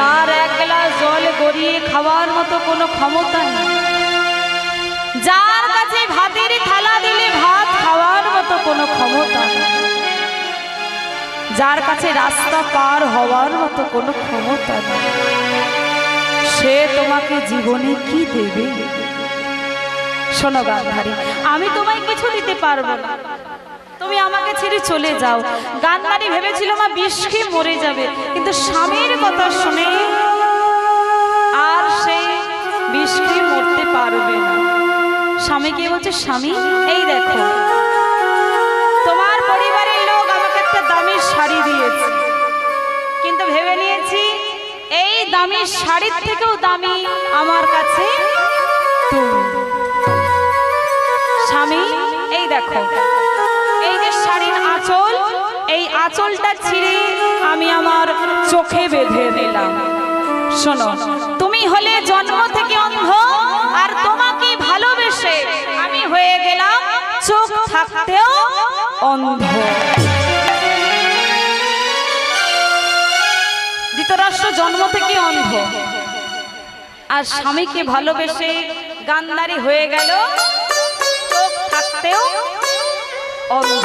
যার এক গ্লাস জল গড়িয়ে খাওয়ার মতো কোনো ক্ষমতা নেই, যার কাছে ভাতের থালা দিলে ভাত খাওয়ার মতো কোনো ক্ষমতা নেই, যার কাছে রাস্তা পার হওয়ার মতো কোনো ক্ষমতা নেই, সে তোমাকে জীবনে কি দেবে? শোনো গান্ধারী, আমি তোমায় কিছু দিতে পারবো না, তুমি আমাকে ছেড়ে চলে যাও। গান্ধারী ভেবেছিল মা বিষ খেয়ে মরে যাবে, কিন্তু স্বামীর কথা শুনে আর সে বিষ খেয়ে মরতে পারবে না। স্বামীকে বলছে, স্বামী এই দেখো তোমার পরিবারের লোক আমাকে একটা দামি শাড়ি দিয়েছে, কিন্তু ভেবে নিয়েছি এই দামি শাড়ির থেকেও দামি আমার কাছে তুমি। স্বামী এই দেখো এই যে শাড়ির আঁচল, এই আঁচলটা ছিঁড়ে আমি আমার চোখে বেঁধে দিলাম। শোনো, তুমি হলে জন্ম থেকে অন্ধ, আর তোমাকে ভালোবেসে আমি হয়ে গেলাম চোখ থাকতেও অন্ধ। ধৃতরাষ্ট্র জন্ম থেকে অন্ধ, আর স্বামীকে ভালোবেসে গান্ধারী হয়ে গেল চোখ থাকতেও অন্ধ।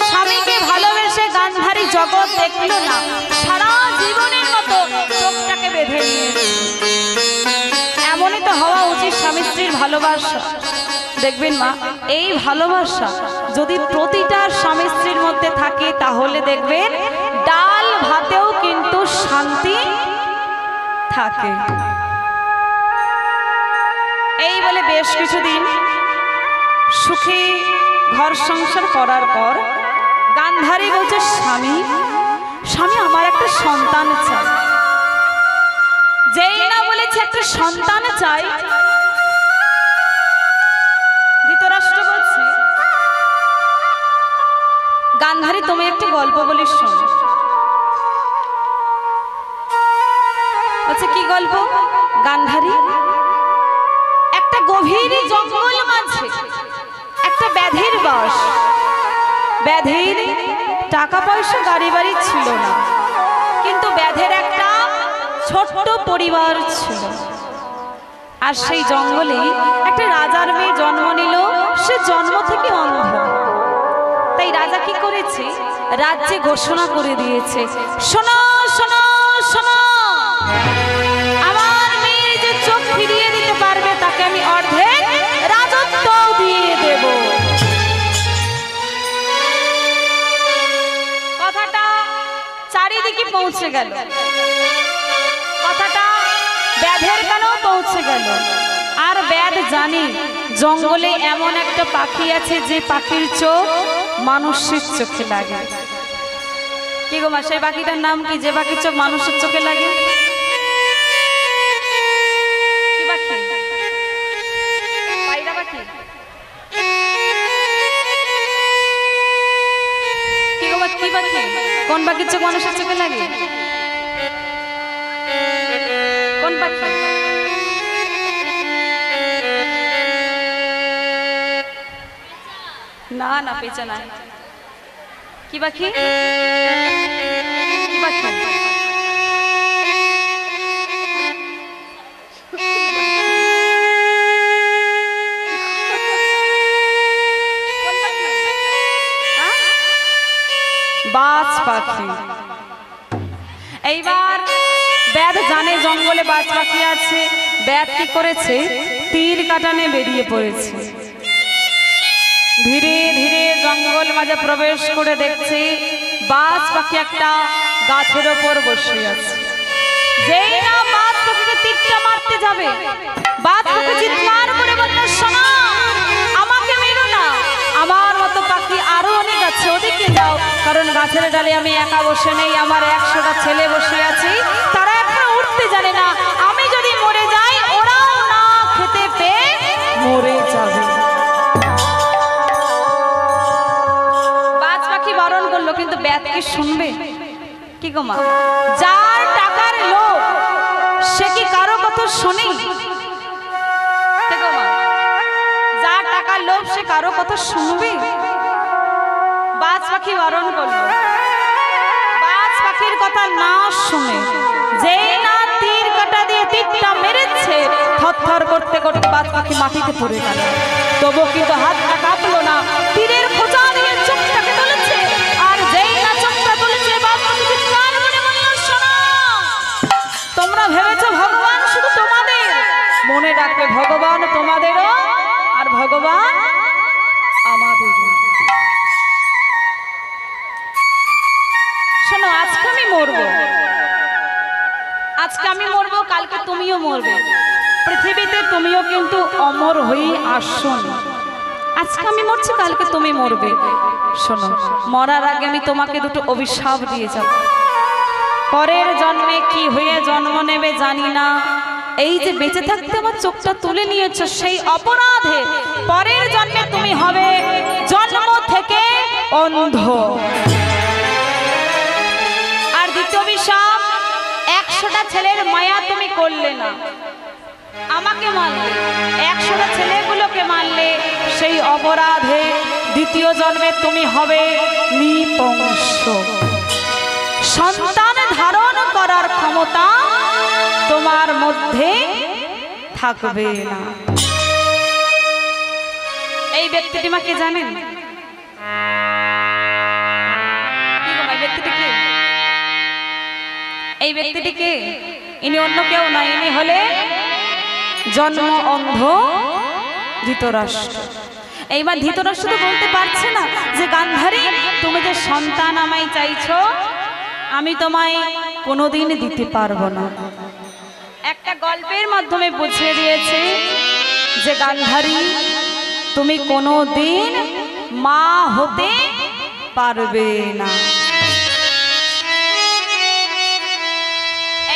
স্বামীকে ভালোবেসে গান্ধারী জগৎ দেখল না, সারা জীবনের মতো চোখটাকে বেঁধে নিয়েছে। এমনই তো হওয়া উচিত স্বামী স্ত্রীর ভালোবাসা। দেখবেন মা, এই ভালোবাসা যদি প্রতিটা স্বামী স্ত্রীর মধ্যে থাকে, তাহলে দেখবেন ডাল ভাতেও কিন্তু শান্তি থাকে। এই বলে বেশ কিছুদিন সুখে ঘর সংসার করার পর গান্ধারী বলছে, স্বামী স্বামী আমার একটা সন্তান চাই। যেই না বলেছে একটা সন্তান চাই, ধৃতরাষ্ট্র বলছে, গান্ধারী তুমি একটি গল্প বলি শোনো। আচ্ছা কি গল্প? গান্ধারী, একটা গভীর জঙ্গল মাঝে একটা ব্যাধির বাস। ব্যাধির টাকা পয়সা গাড়ি বাড়ি ছিল না, কিন্তু ব্যাধের একটা ছোট্ট পরিবার ছিল। আর সেই জঙ্গলে একটা রাজার মেয়ে জন্ম নিল, সে জন্ম থেকে অন্ধ। তাই রাজা কি করেছে, রাজ্যে ঘোষণা করে দিয়েছে, শোনো শোনো শোনো, আমার মেয়ে যে চোখ ফিরিয়ে দিতে পারবে তাকে আমি অর্ধেক রাজত্ব দিয়ে দেব। কথাটা চারিদিকে পৌঁছে গেল, কথাটা ব্যাধের কানেও পৌঁছে গেল। আর ব্যাধ জানে জঙ্গলে এমন একটা পাখি আছে যে পাখির চোখ মানুষের চোখে লাগে। কি গো মা, সেই পাখিটার নাম কি, যে পাখির চোখ মানুষের চোখে লাগে? কি পাখি? পায়রা পাখি? কি গো মা, কি পাখি? কোন পাখির চোখ মানুষের চোখে লাগে? কোন পাখি? না না, পেঁচা না। কি পাখি? কি পাখি? বাজ পাখি। এইবার ব্যাধ জানে জঙ্গলে বাজ পাখি আছে। ব্যাধ কি করেছে, তীর কাটানে বেরিয়ে পড়েছে। ধীরে ধীরে জঙ্গল মাঝে প্রবেশ করে দেখছে বাজ পাখি একটা গাছের ওপর বসে আছে। যেই না বাজ পাখিকে তীরটা মারতে যাবে, বাজ পাখি চিৎকার করে বলল, শোনো আমাকে মেরো না, আমার মতো পাখি আরো অনেক আছে, ওদিকে যাও। কারণ গাছের ডালে আমি একা বসে নেই, আমার 100টা ছেলে বসে আছে, তারা এখনো উঠতে জানে না। আমি যদি মরে যাই, ওরাও না খেতে পেয়ে মরে যাবে। বাজ পাখি বারণ করলো, কিন্তু ব্যাধ কি শুনবে? কি গো মা, যার টাকার লোভ সে কি কারো কথা শুনে? যার টাকার লোভ সে কারো কথা শুনবে? বাজ পাখি বারণ করলো। বাজ পাখির কথা না কি মাটিতে পড়ে গেল, তবু কিন্তু হাতটা কাঁপলো না, তীরের খোঁচা দিয়ে চোখটাকে তুলেছে। আর যেই না চোখটা তুলেছে বাদবাকি চিৎকার করে বলল, শোনো, তোমরা ভেবেছো ভগবান শুধু তোমাদের, মনে রাখবে ভগবান তোমাদেরও আর ভগবান আমাদেরও। শোনো, আজকে আমি মরবো, আজকে আমি মরবো, কালকে তুমিও মরবে। পৃথিবীতে তুমিও কিন্তু অমর হয়ে আসছো। আজকে আমি মরছি, কালকে তুমি মরবে। শোনো, মরার আগে আমি তোমাকে দুটো অভিশাপ দিয়ে যাব। পরের জন্মে কি হয়ে জন্ম নেবে জানি না, এই যে বেঁচে থাকতে আমার চোখটা তুলে নিয়েছো, সেই অপরাধে পরের জন্মে তুমি হবে জন্ম থেকে অন্ধ। আর দ্বিতীয় অভিশাপ, 100টা ছেলের মায়া তুমি করলে না, আমাকে মানলে, 100টা ছেলেগুলোকে মানলে, সেই অপরাধে দ্বিতীয় জন্মে তুমি হবে নিপুংস। সন্তান ধারণ করার ক্ষমতা তোমার মধ্যে থাকবে না। এই ব্যক্তিটি মাকে জানেন? এই ব্যক্তিটিকে, ইনি অন্য কেউ নয়, ইনি হলে জন্ম অন্ধ ধৃতরাষ্ট্র। এইবার ধৃতরাষ্ট্র তো বলতে পারছে না যে গান্ধারী, তুমি যে সন্তান আমায় চাইছো, আমি তোমায় কোনোদিন দিতে পারবো না। একটা গল্পের মাধ্যমে বুঝিয়ে দিয়েছে যে গান্ধারী, তুমি কোনোদিন মা হতে পারবে না।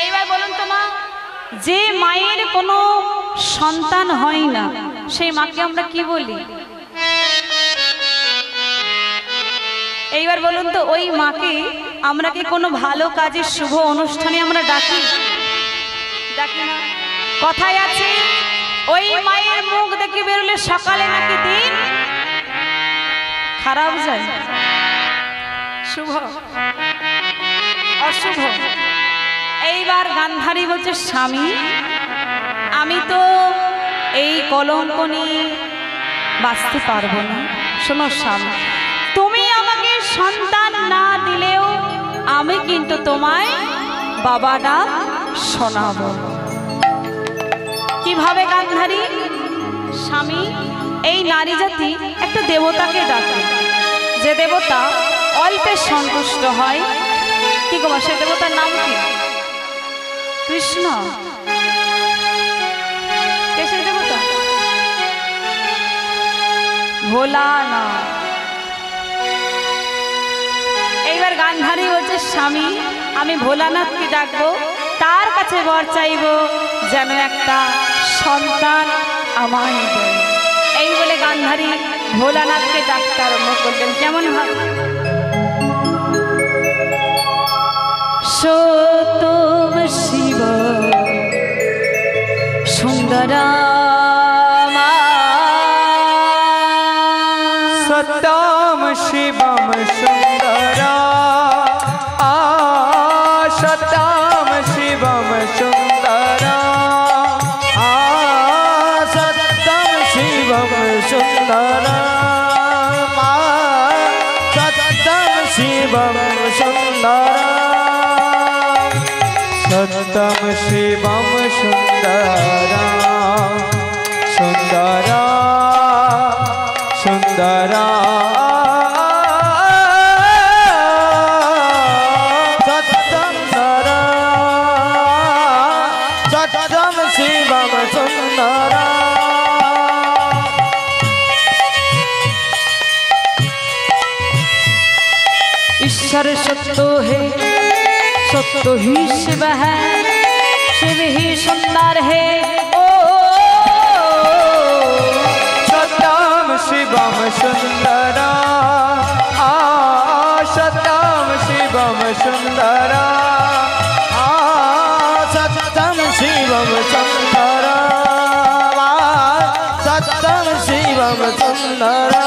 এইবার বলুন তো মা, যে মায়ের কোনো সন্তান হয় না, সেই মাকে আমরা কি বলি? এইবার বলুন তো, ওই মাকে আমরা কি কোনো ভালো কাজের শুভ অনুষ্ঠানে আমরা ডাকি? ডাকি না। কথায় আছে, ওই মায়ের মুখ দেখে বেরোলে সকালে নাকি দিন খারাপ যায়, শুভ অশুভ। এইবার গান্ধারী বলছে, স্বামী, আমি তো এই কলঙ্ক নিয়ে বাঁচতে পারবো না। শোনো স্বামী, তুমি আমাকে সন্তান না দিলেও আমি কিন্তু তোমায় বাবা ডাক শোনাবো। কিভাবে গান্ধারী? স্বামী, এই নারী জাতি একটা দেবতাকে ডাকে, যে দেবতা অল্পে সন্তুষ্ট হয়। কি গো, সে দেবতার নাম কি? কৃষ্ণ। কে সেই দেবতা? ভোলানাথ। এইবার গান্ধারী বলছে, স্বামী, আমি ভোলানাথকে ডাকবো, তার কাছে বর চাইব যেন একটা সন্তান আমায় দেয়। এই বলে গান্ধারী ভোলানাথকে ডাকতে আরম্ভ করলেন। কেমন ভাব? সত্যম শিব সুন্দরা, सत्यम शिवम सुंदरा, सत्यम शिवम सुंदरा, सत्यम शिवम सुंदरा, सत्यम शिवम सुंदरा, सत्यम शिवम सुंदरा, सुंदरा सुंदरा, सत्यम सुंदरा, सत्यम शिवम सुंदरा। ईश्वर सत्य है, सत्य ही शिव है, शिव ही सुंदर है। शिवम सुंदरा, सत्यम शिवम सुंदरा, सत्यम शिवम सुंदरा, सत्यम शिवम सुंदरा।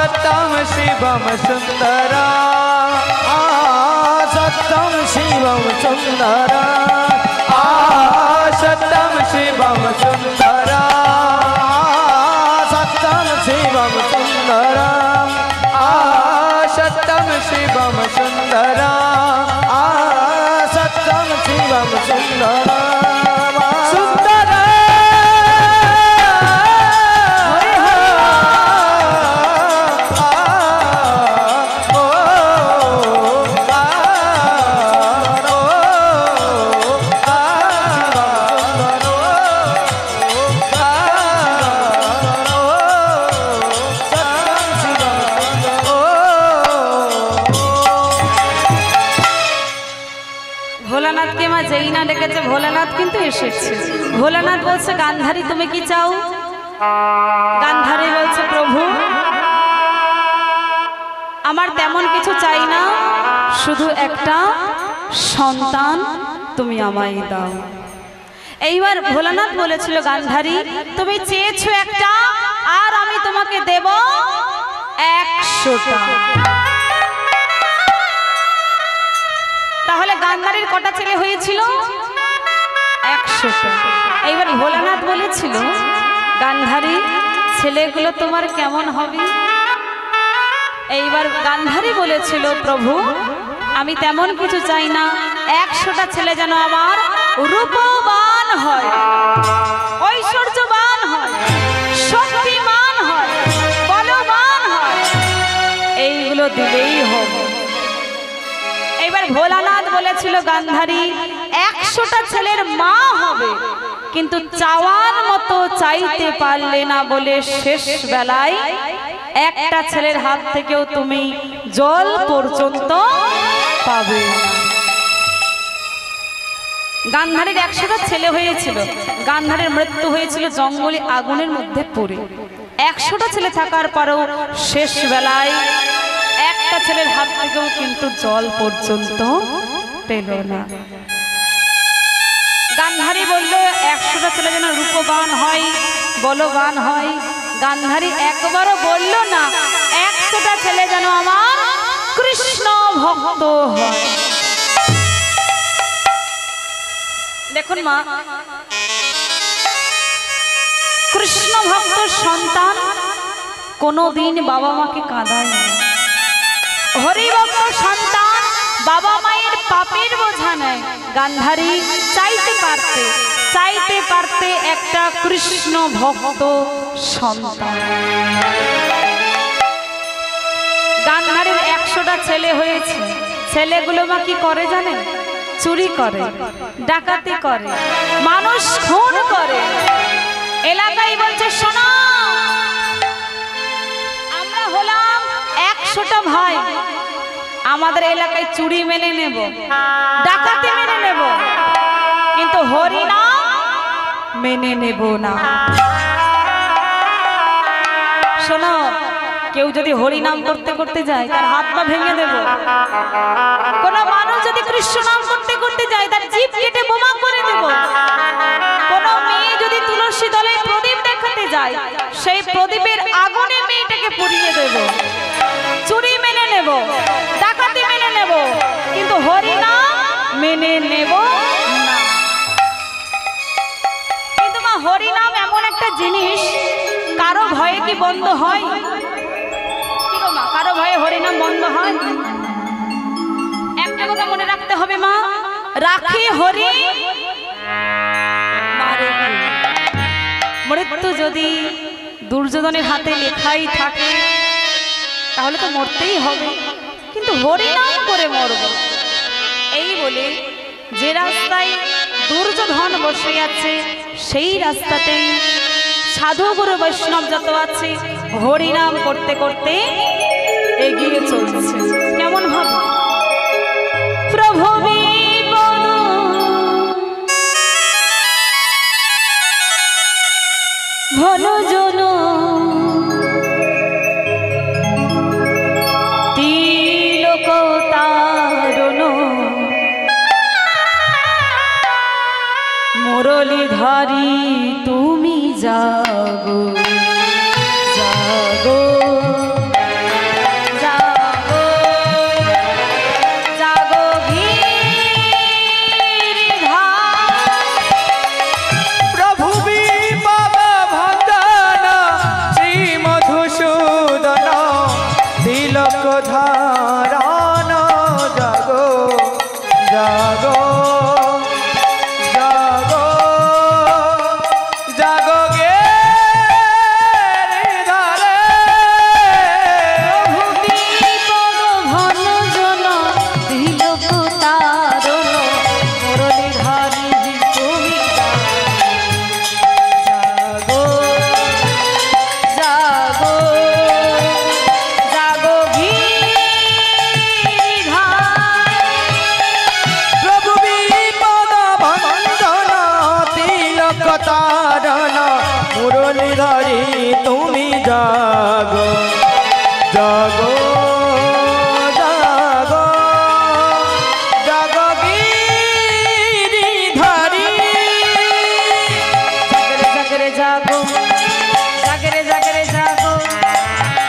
सत्यम शिवम सुंदरा सत्यम शिवम सुंदरा सत्यम शिवम सुंदरा सत्यम शिवम सुंदरा सत्यम शिवम सुंदरा सत्यम शिवम सुंदरा ভোলানাথকে মা যেই না ডেকেছে ভোলানাথ কিন্তু এসেছে। ভোলানাথ বলছে গান্ধারী তুমি কি চাও? গান্ধারী বলছে প্রভু আমার তেমন কিছু চাই না, শুধু একটা সন্তান তুমি আমায় দাও। এইবার ভোলানাথ বলেছিল গান্ধারী তুমি চেয়েছো একটা আর আমি তোমাকে দেব 100টা। তাহলে গান্ধারীর কটা ছেলে হয়েছিল? 100টা। এইবার ভোলানাথ বলেছিল গান্ধারী ছেলেগুলো তোমার কেমন হবে? এইবার গান্ধারী বলেছিল প্রভু আমি তেমন কিছু চাই না, 100টা ছেলে যেন আমার রূপবান হয়, ঐশ্বর্যবান হয়, শক্তিমান হয়, বলবান হয়, এইগুলো দিলেই হবে। এবার ভোলানাথ বলেছিল গান্ধারী 100টা ছেলের মা হবে, কিন্তু চাওয়ার মতো চাইতে পারলে না বলে শেষ বেলায় একটা ছেলের হাত থেকেও তুমি জল পর্যন্ত পাবে। গান্ধারীর 100টা ছেলে হয়েছিল, গান্ধারীর মৃত্যু হয়েছিল জঙ্গলে আগুনের মধ্যে পড়ে। 100টা ছেলে থাকার পরেও শেষ বেলায় একটা ছেলের হাত থেকেও কিন্তু জল পর্যন্ত পেল না। গান্ধারী বলল 100টা ছেলে যেন রূপবান হয়, বলবান হয়। গান্ধারী একবারও বলল না 100টা ছেলে যেন আমার কৃষ্ণ ভক্ত হয়। দেখুন মা, কৃষ্ণ ভক্ত সন্তান কোনোদিন বাবা মাকে কাঁদায় না। হরিভক্ত সন্তান বাবা মায়ের পাপের বোঝা নেয়। গান্ধারী চাইতে পারতে একটা কৃষ্ণ ভক্ত সন্তান। গান্ধারীর 100টা ছেলে হয়েছে, ছেলেগুলো মা কি করে জানেন? চুরি করে, ডাকাতি করে, মানুষ খুন করে। এলাকায় বলছে শোনো আমরা হলাম 100টা ভাই, আমাদের এলাকায় চুরি মেনে নেব, ডাকাতি মেনে নেব, কিন্তু হরিনাম মেনে নেব না। শোনো কেউ যদি হরিনাম করতে করতে যায় তার হাত পা ভেঙে দেব। কোন মানুষ যদি কৃষ্ণ নাম করতে করতে যায় তার জিভ কেটে বোমা করে দেব। কোন মেয়ে যদি তুলসী দলে প্রদীপ দেখাতে যায় সেই প্রদীপের আগুনে মেয়েটাকে পুড়িয়ে দেব। চুরি মেনে নেব, ডাকাতি মেনে নেব, কিন্তু হরিনাম মেনে নেব না। কিন্তু মা হরিনাম এমন একটা জিনিস কারো ভয়ে কি বন্ধ হয়? কারো ভয়ে হরিনাম বন্ধ হয়? একটা কথা মনে রাখতে হবে মা, রাখি হরি মারে। মৃত্যু যদি দুর্যোধনের হাতে লেখাই থাকে তাহলে তো মরতেই হবে, কিন্তু হরিনাম করে মরব। এই বলে যে রাস্তায় দুর্যোধন বসে আছে সেই রাস্তাতেই সাধু গুরু বৈষ্ণব যত আছে হরিনাম করতে করতে এগিয়ে চলছে। কেমন ভাব? প্রভু বিপদ ভজন তিলক তারণ মুরলীধারী তুমি জাগো জাগো ধারণ জাগো জাগো জাগো জাগো গে ধারে প্রভু বিপদ ভঞ্জন তিলক তারণ মুরলীধারী তুমি জাগো জাগো জাগো গিরিধারী। প্রভু বিপদ ভঞ্জন তিলক তারণ মুরলীধারী তুমি জাগো জাগো জাগো জাগো গিরিধারী জাগরে জাগো জাগরে জাগরে জাগো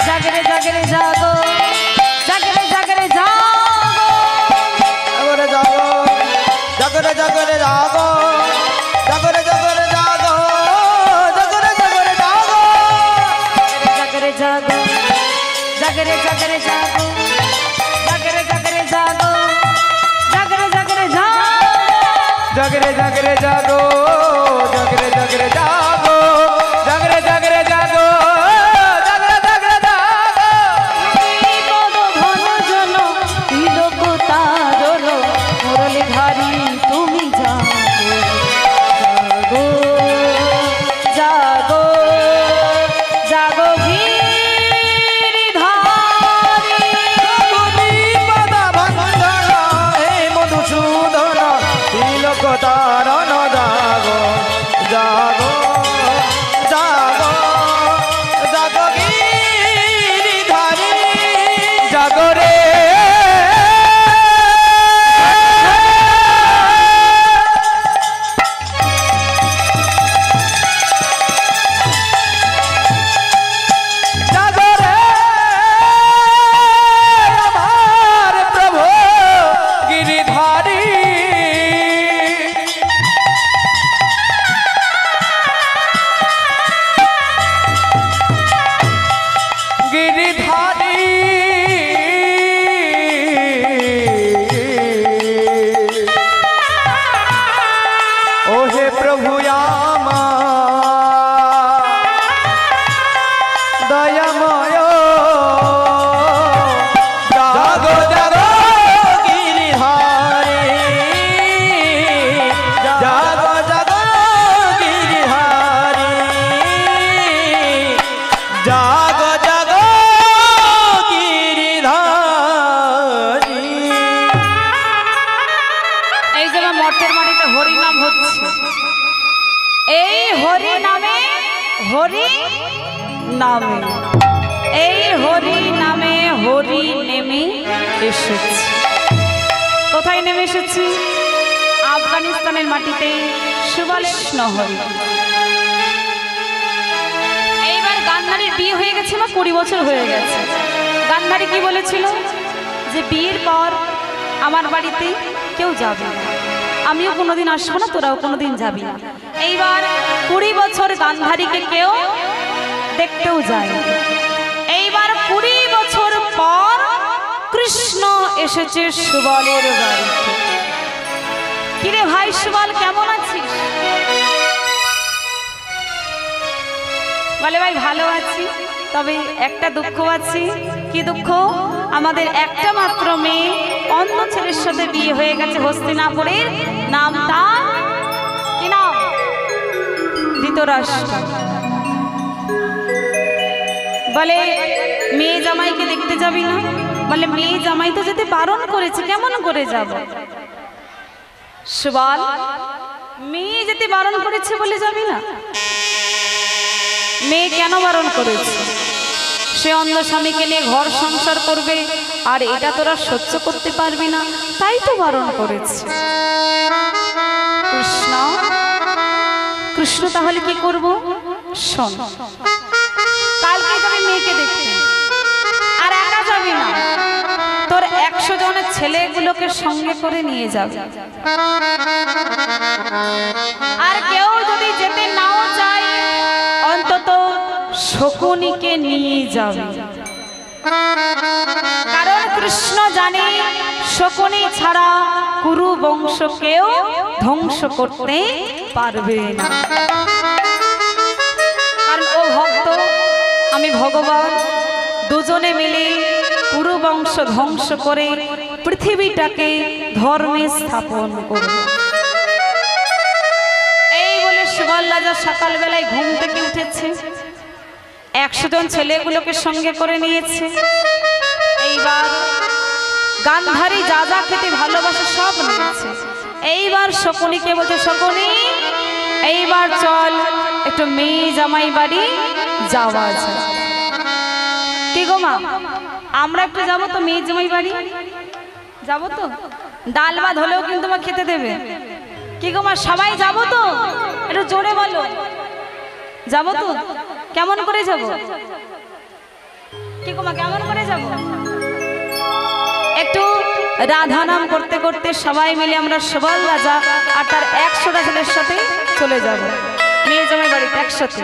জাগরে জাগরে জাগো জাগরে জাগরে জাগো জাগরে জাগরে জাগো জাগরে জাগরে জাগো জাগরে জাগরে জাগো জাগরে জাগো জাগরে জাগরে জাগো জাগরে জাগরে জাগো জাগরে জাগরে জাগো জাগরে জাগরে জাগো জাগরে জাগরে জাগো জাগরে জাগরে জাগো জাগরে জাগরে জাগো বিপদ ভঞ্জন তিলক তারণ মুরলীধারী তুমি জাগো জাগো জাগো গিরিধারী। বিপদ ভঞ্জন হে মধুসূদন তিলক তারণ জাগো জাগো জাগো জাগো গিরিধারী জাগো রে জাগো রে আমার প্রভু গিরিধারী গিরিধারী ও হে প্রভু আমার দয়াময় জাগো জাগো গিরিধারী জাগো জাগো গিরিধারী জাগো জাগো গিরিধারী এই যে আমার মঠের মাটিতে হরি নাম হচ্ছে, এই হরি নামে হরি নামে এই হরি নামে হরি নেমে এসেছি। কোথায় নেমে এসেছি? আফগানিস্তানের মাটিতে সুবলেষ্ণ হরি। এইবার গান্ধারীর বিয়ে হয়ে গেছে না 20 বছর হয়ে গেছে। গান্ধারী কি বলেছিল যে বিয়ের পর আমার বাড়িতে কেউ যাবে না, আমিও কোনোদিন আসবো না, তোরাও কোনোদিন যাবি না। এইবার 20 বছর গান্ধারীকে কেউ দেখতেও যায়। এইবার 20 বছর পর কৃষ্ণ এসেছে সুবলের বাড়িতে। কিরে ভাই সুবল, কেমন আছিস? বলে ভাই ভালো আছি, তবে একটা দুঃখ আছে। কি দুঃখ? আমাদের একটা মাত্র মেয়ে অন্য ছেলের সাথে বিয়ে হয়ে গেছে হস্তিনাপুরের। নাম তার কি নাম? ধৃতরাষ্ট্র। বলে মেয়ে জামাইকে দেখতে যাবি না? বলে মেয়ে জামাই তো যেতে বারণ করেছে, কেমন করে যাব? সুবল, মেয়ে যেতে বারণ করেছে বলে যাবি না? মেয়ে কেন বারণ করেছে? সে অন্য স্বামীকে নিয়ে ঘর সংসার করবে, আর এটা তোরা সহ্য করতে পারবি না, তাই তো বারণ করেছে। কৃষ্ণ কৃষ্ণ তাহলে কি করব? শোন, কালকে যাবি মেয়েকে দেখতে, আর একা যাবি না, তোর 100 জনের ছেলেগুলোকে সঙ্গে করে নিয়ে যাবে। আর কেউ যদি যেতে নাও চায়, অন্তত শকুনিকে নিয়ে যাবে। কারণ জানি শকুনি ছাড়া কুরু বংশকেও ধ্বংস করতে পারবে না, কারণ ও ভক্ত আমি ভগবান দুজনে মিলে কুরু বংশ ধ্বংস করে পৃথিবীটাকে ধর্মে স্থাপন করব। এই বলে সুবল রাজা সকালবেলায় ঘুম থেকে উঠেছে, 100 জন ছেলেগুলোকে সঙ্গে করে নিয়েছে। এইবার গান্ধারী যা যা খেতে ভালোবাসে সব নিয়েছে। এইবার শকুনিকে বলছে, শকুনি এইবার চল একটু মেয়ে জামাই বাড়ি যাওয়া যায়। কি গো মা, আমরা একটু যাবো তো মেয়ে জামাই বাড়ি, যাবো তো? ডাল ভাত হলেও কিন্তু মা খেতে দেবে। কি গো মা, সবাই যাবো তো? একটু জোরে বলো, যাবো তো? কেমন করে যাব? কি গো মা, কেমন করে যাব? একটু রাধা নাম করতে করতে সবাই মিলে আমরা সুবল রাজা আর তার 100টা ছেলের সাথে চলে যাব মেয়ে জামাই বাড়িতে একসাথে।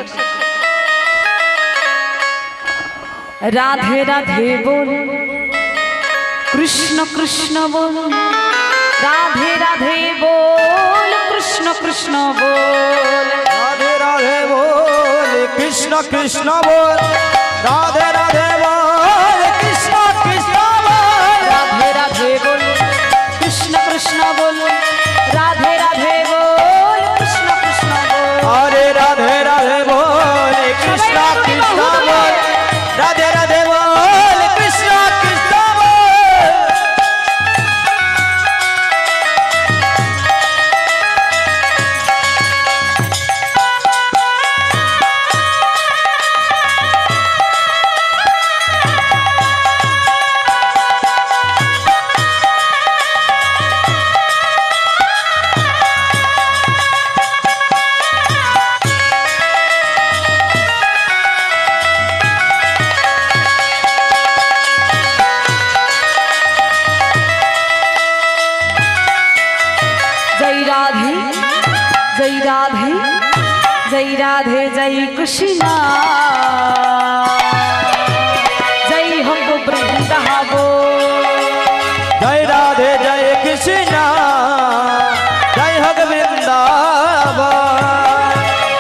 রাধে রাধে বল, কৃষ্ণ কৃষ্ণ বল, রাধে রাধে বল, কৃষ্ণ কৃষ্ণ বল, রাধে রাধে বল, কৃষ্ণ কৃষ্ণ বল, রাধে রাধে বল, কৃষ্ণ কৃষ্ণ বল, রাধে রাধে বল, কৃষ্ণ কৃষ্ণ বল, রাধে রাধে বল, কৃষ্ণ কৃষ্ণ বল। আরে রাধে রাধে বল, কৃষ্ণ কৃষ্ণ বল, রাধে রাধে বল, কৃষ্ণ কৃষ্ণ বল। जय राधे जय राधे जय राधे जय कृष्णा, जय हो वृंदावन। जय राधे जय कृष्ण, जय हो वृंदावन।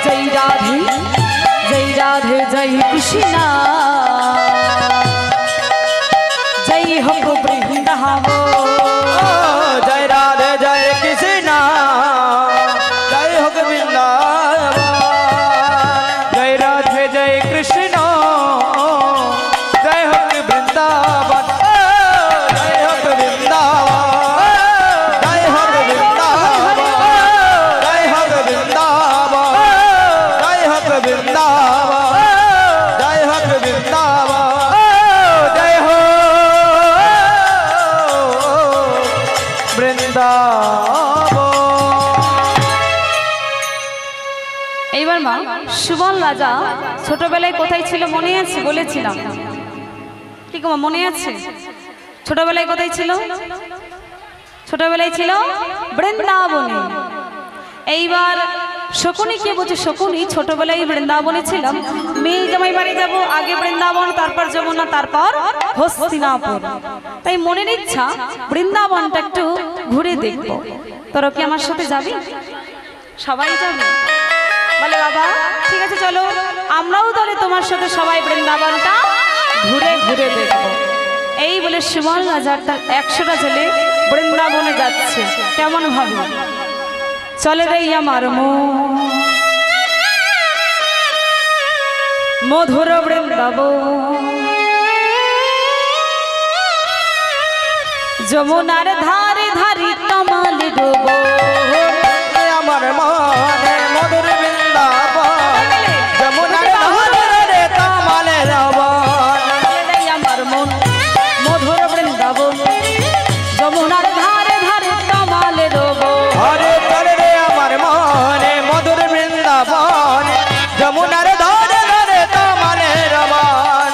जय राधे जय कृष्णा, जय हो वृंदावन। जय राधे जय कृष्ण, जय हो वृंदावन। जय राधे जय कृष्ण, जय हो वृंदावन। जय हो वृंदावन, जय हो वृंदावन, जय हो वृंदावन, जय हो वृंदावन, जय हो वृंदावन, जय हो এইবার মা সুবল রাজা ছোটবেলায় কোথায় ছিল মনে আছে? বলেছিলাম। কি গো মা, মনে আছে ছোটবেলায় কোথায় ছিল? ছোটবেলায় ছিল বৃন্দাবনে। এইবার শকুনিকে বলছে, শকুনি ছোটবেলায় বৃন্দাবনে ছিলাম, মেয়ে জামাই বাড়ি যাব, আগে বৃন্দাবন, তারপর যমুনা, তারপর হস্তিনাপুর। তাই মনের ইচ্ছা বৃন্দাবনটা একটু ঘুরে দেখবো। তোরা কি আমার সাথে যাবি? সবাই যাবে? বলে বাবা ঠিক আছে চলো, আমরাও তাহলে তোমার সাথে সবাই বৃন্দাবনটা ঘুরে ঘুরে দেখবো। এই বলে সুবল রাজার তার 100টা ছেলে বৃন্দাবনে যাচ্ছে। কেমন ভাবে চলে রে আমার মধুর বৃন্দাবন, যমুনার ধারে ধারি তমাল ডোবো, আমার মনে মধুর বৃন্দাবন, যমুনার ধারে তমালে লবণ। আমার মন মধুর বৃন্দাবন, যমুনার ধারে ধারে তমালে ডোবো। আরে চলে রে আমার মনে মধুর বৃন্দাবন, যমুনার ধারে ধারে তমালে লবণ।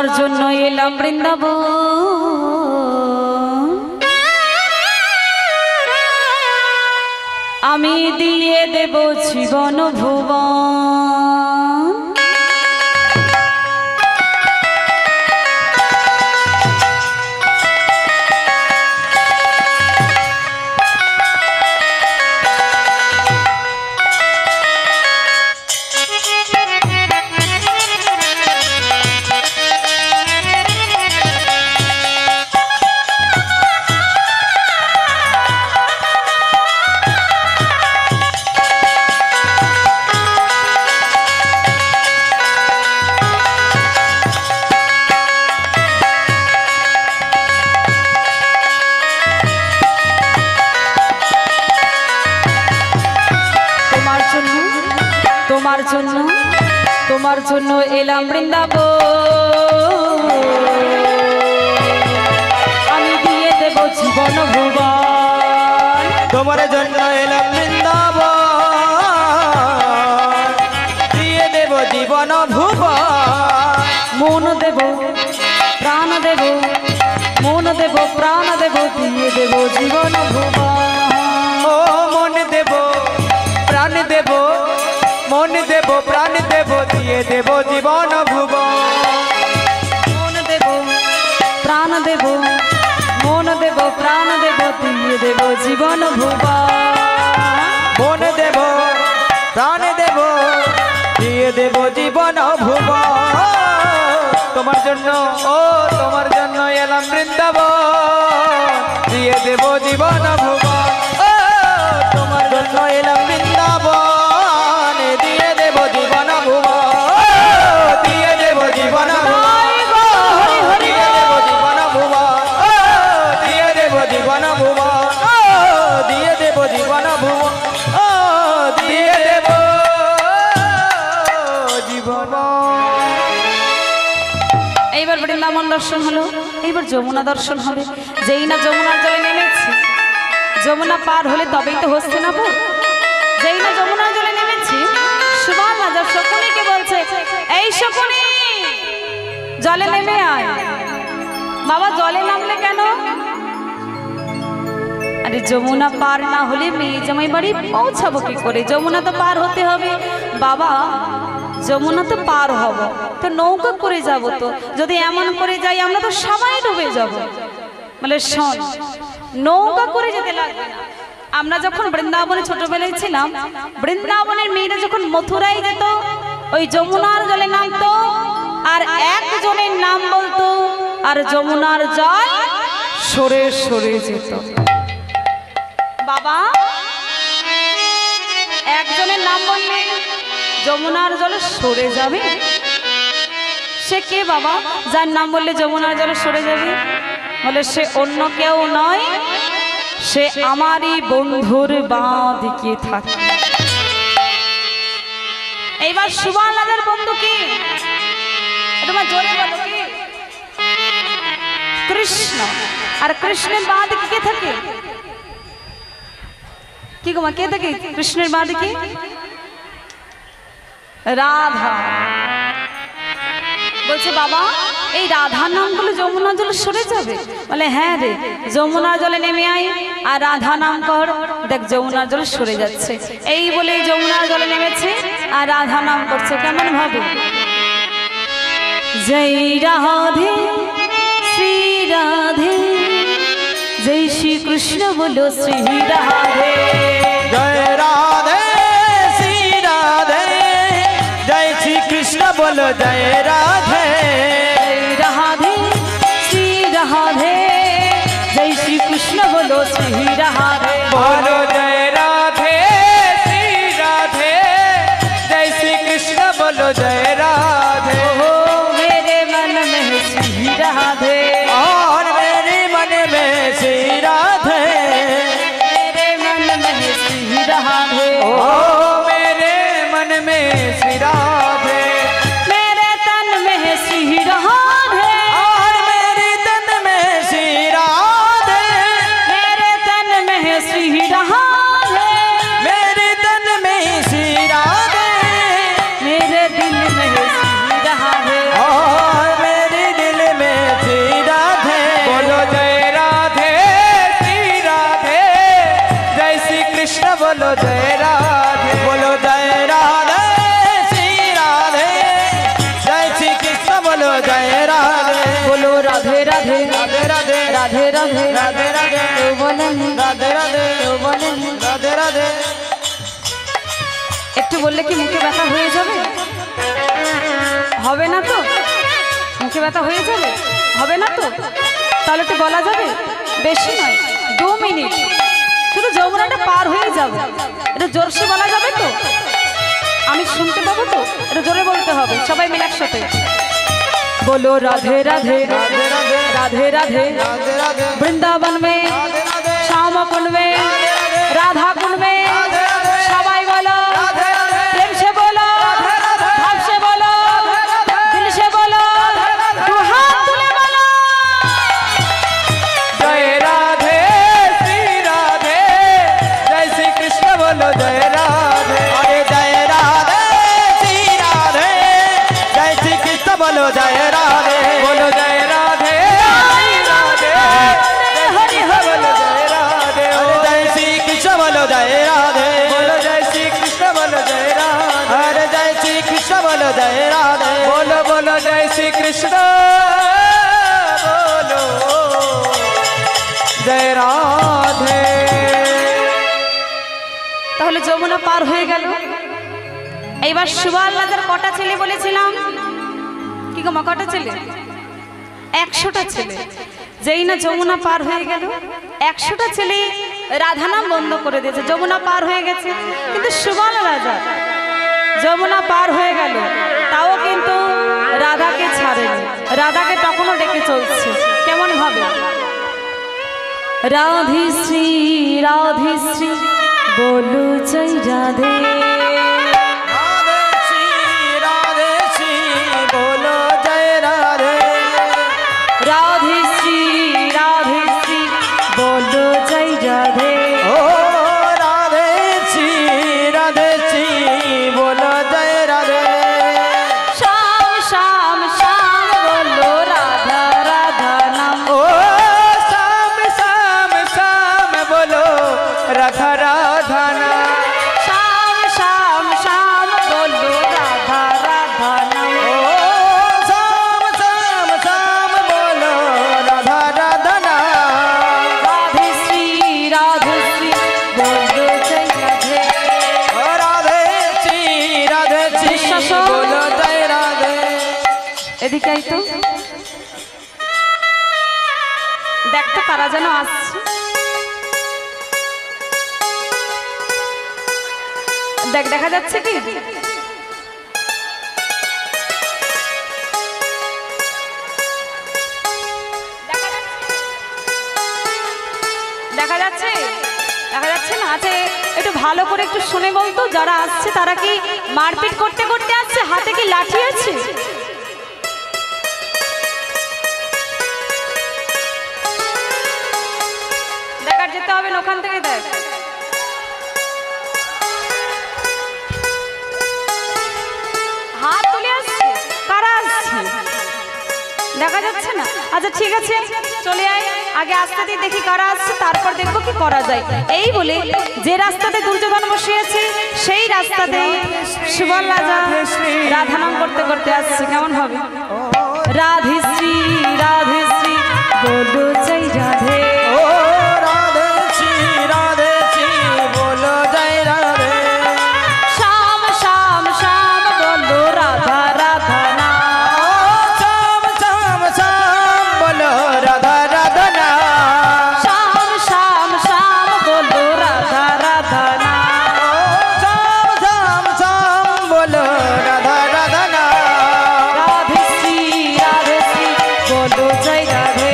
তোমার জন্য এলাম বৃন্দাবন, আমি দিয়ে দেব জীবন ভুবন। তোমার জন্য এলাম বৃন্দাবন, আমি দিয়ে দেব জীবন ভুবন। তোমার জন্য এলাম বৃন্দাবন, দিয়ে দেব জীবন ভুবন। মন দেব প্রাণ দেব, মন দেব প্রাণ দেব, দিয়ে দেব জীবন ভুবন। ও মন দেব প্রাণ দেব, মন দেব প্রাণ দেব, দিয়ে দেব জীবন ভুবন। মন দেব প্রাণ দেব, মন দেব প্রাণ দেব, দিয়ে দেব জীবন ভুবন। মন দেব প্রাণ দেব, দিয়ে দেব জীবন ভুবন। তোমার জন্য ও তোমার জন্য এলাম বৃন্দাবন, দিয়ে দেব জীবন ভুবন। ও তোমার জন্য এলাম বৃন্দাবন, দিয়ে দেব জীবন ভুবন। দিয়ে দেব জীবন ভুবন, দিয়ে দেব জীবন ভুবন, দিয়ে দেব জীবন ভুবন, দিয়ে দেব জীবন ভুবন, দিয়ে দেব জীবন। এইবার বৃন্দাবন দর্শন হলো, এইবার যমুনা দর্শন হবে। যেই না যমুনার জলে নেমেছি, যমুনা পার হলে তবেই তো হস্তিনাপুর। যেই না যমুনার জলে নেমেছি, সুবল রাজা শকুনিকে বলছে, এই শকুনি জলে নেমে আয়। বাবা জলে নামলে কেন? আরে যমুনা পার না হলে মেয়ে জামাই বাড়ি পৌঁছাবো কি করে? যমুনা তো পার হতে হবে। বাবা যমুনা তো পার হব, তো নৌকা করে যাব। তো যদি এমন করে যাই আমরা তো সবাই ডুবে যাব। বলে শোন, নৌকা করে যেতে লাগবে না। আমরা যখন বৃন্দাবনে ছোটবেলায় ছিলাম, বৃন্দাবনের মেয়েরা যখন মথুরায় যেত, ওই যমুনার জলে নামতো আর একজনের নাম বলতো, আর যমুনার জল সরে সরে যেত। বাবা একজনের নাম বললে যমুনার জলে সরে যাবে। সে কে বাবা যার নাম বললে যমুনার জলে সরে যাবে? বলে সে অন্য কেউ নয়, সে আমারই বন্ধুর বাঁ দিকে থাকে। এইবার সুবল রাজার বন্ধু কি? তোমার জোরে বলো কি? কৃষ্ণ। আর কৃষ্ণের বাঁ দিকে কে থাকে? কি গো মা, কে থাকে কৃষ্ণের বাঁ দিকে? রাধা। বলছে বাবা এই রাধার নামগুলো যমুনার জলে সরে যাবে? বলে হ্যাঁ রে, যমুনার জলে নেমে আয় আর রাধা নাম কর, দেখ যমুনার জলে সরে যাচ্ছে। এই বলে যমুনার জলে নেমেছে আর রাধা নাম করছে। কেমন ভাবে? জয় রাধে শ্রী রাধে, জয় শ্রী কৃষ্ণ বলো শ্রী রাধে। জয় রাধে শ্রী রাধে, জয় শ্রী কৃষ্ণ বলো জয় রাধে। রাধে শ্রী রাধে, জয় শ্রী কৃষ্ণ বলো শ্রী রাধে। বলো জয় রাধে শ্রী রাধে, জয় শ্রী কৃষ্ণ বলো জয় রাধে। हो मेरे मन में श्री राधे, और मेरे मन में श्री राधे, मेरे मन में श्री राधे। ओ मेरे मन में श्री राधे, मेरे तन में श्री राधे, और मेरे तन में श्री राधे, मेरे तन में श्री राधे, मेरे तन में श्री राधे, मेरे दिल में রাধে রাধে রাধে কেউ বলেনি রাধে রাধে কেউ বলেনি রাধে রাধে। একটু বললে কি মুখে ব্যথা হয়ে যাবে? হবে না তো? মুখে ব্যথা হয়ে যাবে? হবে না তো? তাহলে একটু বলা যাবে? বেশি নয়, 2 মিনিট, শুধু যমুনাটা পার হয়ে যাবে। এটা জোরসে বলা যাবে তো? আমি শুনতে পাবো তো? এটা জোরে বলতে হবে, সবাই মিলে একসাথে बोलो राधे राधे राधे राधे राधे राधे राधे राधे वृंदावन में राधे राधे श्याम कुंड में राधा कुंड में सबाई बोलो प्रेम से बोलो भाव से बोलो दिल से बोलो तू हाथ तुले बोलो जय राधे श्री राधे जय श्री कृष्ण बोलो जय राधे अरे जय राधे श्री राधे जय श्री कृष्ण बोलो जय राधे बोलो जय राधे राधे हरि बोलो जय राधे अरे जय श्री कृष्ण बोलो जय राधे बोलो जय श्री कृष्ण बोलो जय राधे अरे जय श्री कृष्ण बोलो जय राधे बोलो बोलो जय श्री कृष्ण बोलो जय राधे। তাহলে যমুনা পার হয়ে গেল। এইবার সুবল রাজার কটা ছেলে বলেছিলাম? কি গো মা, কটা ছেলে? 100টা ছেলে। যেই না যমুনা পার হয়ে গেল, 100টা ছেলে রাধা নাম বন্ধ করে দিয়েছে। যমুনা পার হয়ে গেছে, কিন্তু সুবল রাজা যমুনা পার হয়ে গেল, তাও কিন্তু রাধাকে ছাড়েনি। রাধাকে তখনও ডেকে চলছে। কেমন ভাবে? রাধে শ্রী बोलो जय राधे राधे श्री बोलो जय राधे राधे श्री बोलो जय राधे ओ राधे श्री बोलो जय राधे श्याम श्याम श्याम बोलो राधा राधा नाम ओ शाम शाम शाम बोलो राधा राधा नाम श्याम श्याम श्याम बोलो राधा राधा नाम ओ शाम शाम शाम बोलो राधा राधा नाम राधे श्री बोलो जय राधे ओ राधे श्री बोलो जय राधे এদিকে আই তো, দেখ তো কারা যেন আসছে। দেখ, দেখা যাচ্ছে কি? দেখা যাচ্ছে? দেখা যাচ্ছে না? আছে, একটু ভালো করে একটু শুনে বলতো, যারা আসছে তারা কি মারপিট করতে করতে আসছে? হাতে কি লাঠি আছে? দেখার যেতে হবে না, ওখান থেকে দেখ। হাত তুলে আসছে, কারা আসছে? দেখা যাচ্ছে না? আচ্ছা ঠিক আছে, চলে আয়, আগে আসতে দিয়ে দেখি কারা আসছে, তারপর দেখবো কি করা যায়। এই বলে যে রাস্তাতে দুর্যোধন বসে আছে, সেই রাস্তাতে সুবল রাজা রাধা নাম করতে করতে আসছে। কেমন হবে? রাধে শ্রী बोलो जय राधे ओ राधे श्री बोलो जय राधे श्याम श्याम श्याम बोलो राधा राधा नाम शाम शाम शाम बोलो राधा राधा नाम श्याम श्याम श्याम बोलो राधा राधा नाम शाम शाम शाम बोलो राधा राधा नाम राधे श्री बोलो जय राधे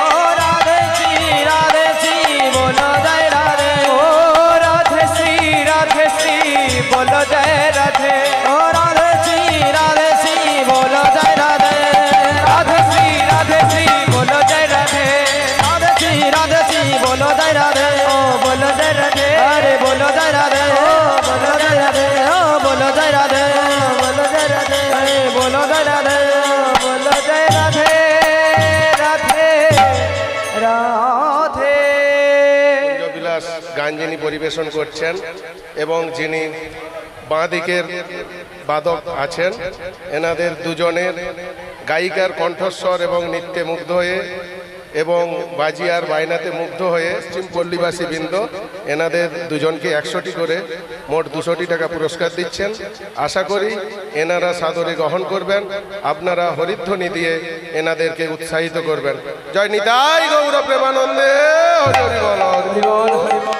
ओ राधे श्री बोलो जय राधे ओ राधे श्री बोलो जय राधे ओ राधे श्री बोलो जय राधे राधे श्री बोलो जय राधे राधे श्री बोलो जय राधे ओ बोलो जय राधे अरे बोलो जय राधे ओ बोलो जय राधे ओ बोलो जय राधे बोलो जय राधे अरे बोलो जय राधे बोलो जय राधे राधे राधे বিলাস গান যিনি পরিবেশন করছেন এবং যিনি বাঁ দিকের বাদক আছেন, এনাদের দুজনের গায়িকার কণ্ঠস্বর এবং নৃত্যে মুগ্ধ হয়ে এবং বাজিয়ার বায়নাতে মুগ্ধ হয়ে পশ্চিম পল্লীবাসী বৃন্দ এনাদের দুজনকে 100টি করে মোট 200টি টাকা পুরস্কার দিচ্ছেন। আশা করি এনারা সাদরে গ্রহণ করবেন, আপনারা হরিধ্বনি দিয়ে এনাদেরকে উৎসাহিত করবেন। জয় নিতাই গৌর প্রেমানন্দে, হরি হরি বল, হরি বল, হরি বল।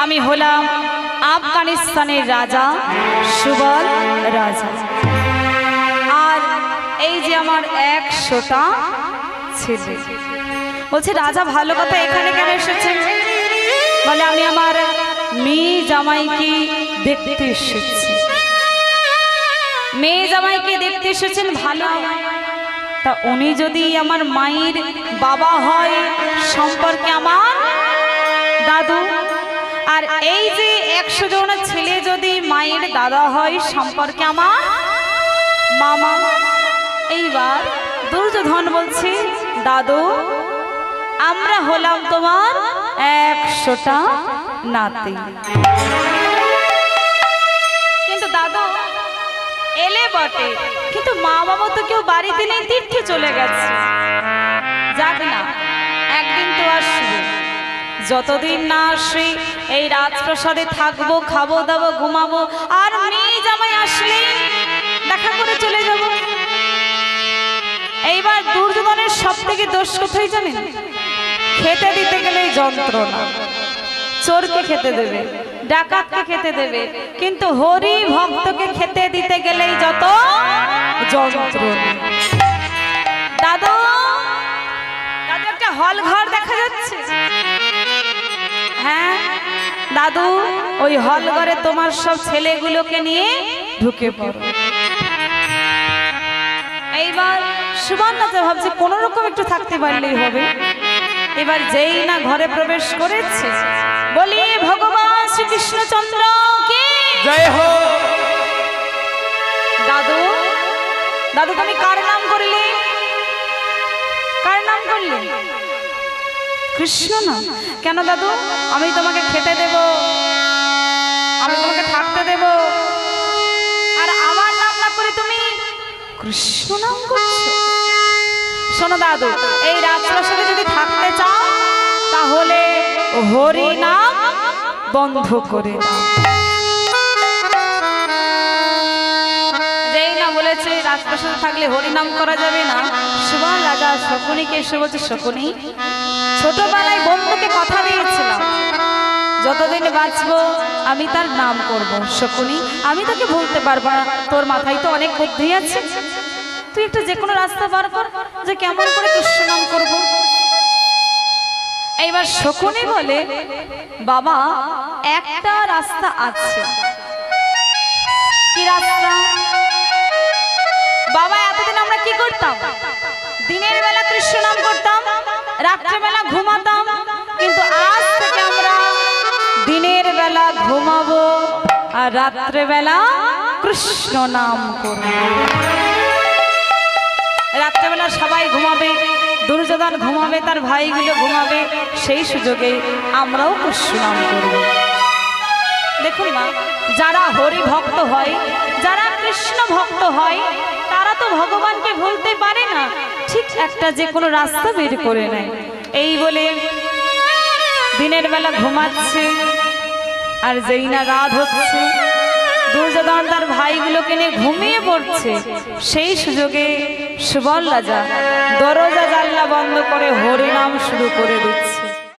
আমি হলাম আফগানিস্তানের রাজা, সুবল রাজা। আর এই যে আমার 100টা ছেলে। বলছে রাজা ভালো কথা, এখানে কেন এসেছে? বলে আমি আমার মেয়ে জামাইকে দেখতে এসেছি। মেয়ে জামাইকে দেখতে এসেছেন ভালো, তা উনি যদি আমার মায়ের বাবা হয় সম্পর্কে আমার দাদু, আর এই যে 100 জনের ছেলে যদি মায়ের দাদা হয় সম্পর্কে আমার মামা। এইবার দুর্যোধন বলছে দাদু আমরা হলাম তোমার 100টা নাতি। কিন্তু দাদু এলে বটে, কিন্তু মা বাবা তো কেউ বাড়িতে নেই, তীর্থে চলে গেছে। যাক না, একদিন তো আসবে। যতদিন না আসি এই রাজপ্রাসাদে থাকবো, খাবো দাবো, ঘুমাবো, আর মেয়ে জামাই আসলে দেখা করে চলে যাব। এইবার দুর্যোধনের সব থেকে দোষ কোথায় জানেন? খেতে দিতে গেলে যন্ত্রণা। চোরকে খেতে দেবে, ডাকাতকে খেতে দেবে, কিন্তু হরি ভক্তকে খেতে দিতে গেলেই যত যন্ত্রণা। দাদু দাদু একটা হল ঘর দেখা যাচ্ছে। হ্যাঁ দাদু, ওই হল ঘরে তোমার সব ছেলেগুলোকে নিয়ে ঢুকে পড়ো। এইবার সুবর্ণা ভাবছে কোন রকম একটু থাকতে পারলেই হবে। এবার যেই না ঘরে প্রবেশ করেছে, বলি ভগবান শ্রীকৃষ্ণচন্দ্র কি জয় হো। দাদু দাদু তুমি কার নাম করলে? কার নাম করলে? কৃষ্ণ নাম। কেন দাদু? আমি তোমাকে খেতে দেব, আমি তোমাকে থাকতে দেব, আর আমার নাম না করে তুমি কৃষ্ণ নাম করছো? শোনো দাদু, এই রাজপ্রাসাদে যদি থাকতে চাও তাহলে হরি নাম বন্ধ করে দাও। যেই না বলেছে রাজপ্রাসাদে থাকলে হরি নাম করা যাবে না, সুবল রাজা শকুনিকে এসে বলছে শকুনি, ছোটবেলায় বন্ধুকে কথা দিয়েছিলাম যতদিন বাঁচবো আমি তার নাম করব। শকুনি আমি তোকে বলতে পারবো না, তোর মাথায় তো অনেক বুদ্ধি আছে, তুই একটা যে কোনো রাস্তা বার কর যে কেমন করে কৃষ্ণ নাম করব। এইবার শকুনি বলে বাবা একটা রাস্তা আছে। কি রাস্তা? বাবা এতদিন আমরা কি করতাম? দিনের বেলা কৃষ্ণ নাম করতাম, রাত্রেবেলা ঘুমাতাম, কিন্তু আজ থেকে আমরা দিনের বেলা ঘুমাবো আর রাত্রেবেলা কৃষ্ণ নাম করব। রাত্রেবেলা সবাই ঘুমাবে, দুর্যোধন ঘুমাবে, তার ভাইগুলো ঘুমাবে, সেই সুযোগে আমরাও কৃষ্ণ নাম করব। দেখুন মা, যারা হরি ভক্ত হয়, যারা কৃষ্ণ ভক্ত হয়, তারা তো ভগবানকে ভুলতে পারে না, ঠিক একটা যে কোনো রাস্তা বের করে নেয়। এই বলে দিনের বেলা ঘুমাচ্ছে, আর যেই না রাত হচ্ছে দুর্যোধন তার ভাইগুলোকে নিয়ে ঘুমিয়ে পড়ছে, সেই সুযোগে সুবল রাজা দরজা জানলা বন্ধ করে হরি নাম শুরু করে দিচ্ছে।